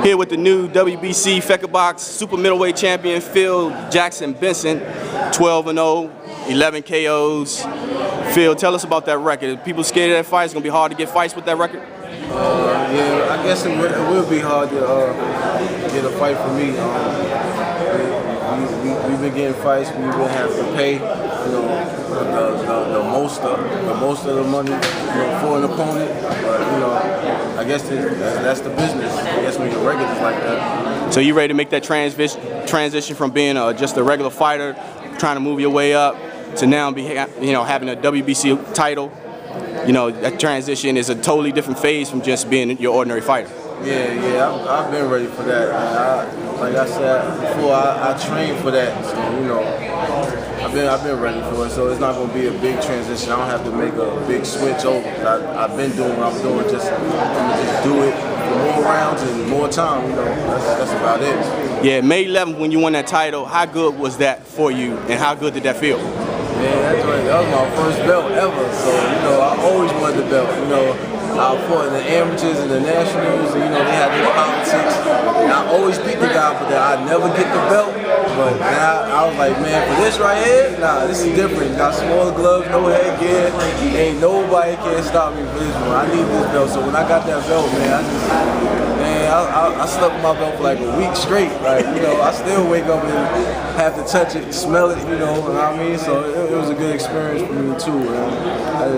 Here with the new WBC Fecarbox Super Middleweight Champion Phil Jackson Benson, 12-0, 11 KOs. Phil, tell us about that record. Are people scared of that fight? It's going to be hard to get fights with that record? Yeah, I guess it will be hard to get a fight for me. We've been getting fights. We've been having to pay, the most of the money, for an opponent. But I guess that's the business. I guess when you're regular like that. So you ready to make that transition from being just a regular fighter, trying to move your way up, to now be having a WBC title? That transition is a totally different phase from just being your ordinary fighter. Yeah, I've been ready for that. Like I said before, I trained for that. So I've been ready for it. So it's not going to be a big transition. I don't have to make a big switch over. I've been doing what I'm doing. I'm gonna just do it for more rounds and more time. That's about it. Yeah, May 11th when you won that title, how good was that for you, and how good did that feel? Yeah, that was my first belt ever. So I always wanted the belt. I fought in the amateurs and the nationals, and they had their politics. And I always beat the guy for that. I'd never get the belt, but now I was like, man, for this right here, nah, this is different. Got smaller gloves, no headgear. Ain't nobody can stop me for this one. I need this belt. So when I got that belt, man, I slept with my belt for like a week straight. Like, I still wake up and have to touch it, smell it, you know what I mean? So it was a good experience for me too, man.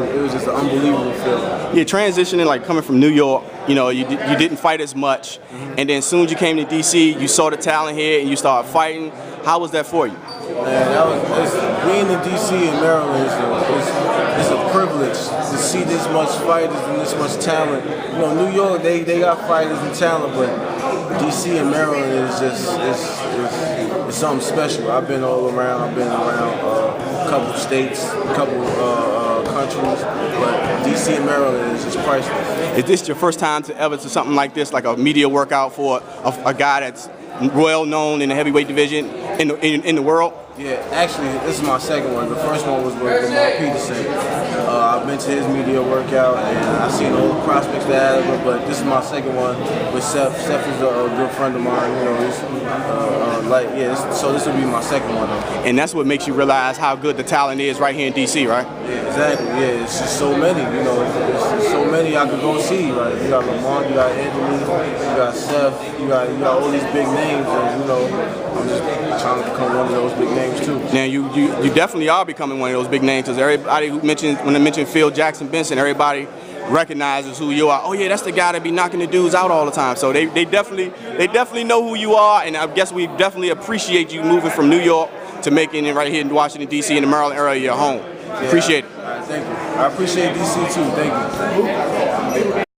It was just an unbelievable feeling. Yeah, transitioning, like coming from New York, you didn't fight as much, and then as soon as you came to DC, you saw the talent here and you started fighting. How was that for you? Man, being in DC and Maryland is a privilege to see this much fighters and this much talent. New York, they got fighters and talent, but DC and Maryland is it's something special. I've been all around. I've been around a couple states, a couple countries, but DC and Maryland is just priceless. Is this your first time to ever do something like this, like a media workout for a guy that's well known in the heavyweight division in the world? Yeah, actually, this is my second one. The first one was with Lamar Peterson. I've been to his media workout and I've seen all the prospects that have, but this is my second one with Seth. Seth is a good friend of mine. So this will be my second one. And that's what makes you realize how good the talent is right here in DC, right? Yeah, exactly. Yeah, it's just so many. There's so many I could go see. Right? You got Lamar, you got Anthony, you got Seth, you got all these big names, and I'm just trying to become one of those big names too. Now you definitely are becoming one of those big names, because everybody when I mention Phil Jackson Benson, everybody recognizes who you are. Oh yeah, that's the guy that be knocking the dudes out all the time. So they definitely know who you are, and I guess we definitely appreciate you moving from New York to making it right here in Washington D.C. and the Maryland area your home. Yeah, appreciate it. All right, thank you. I appreciate DC too. Thank you.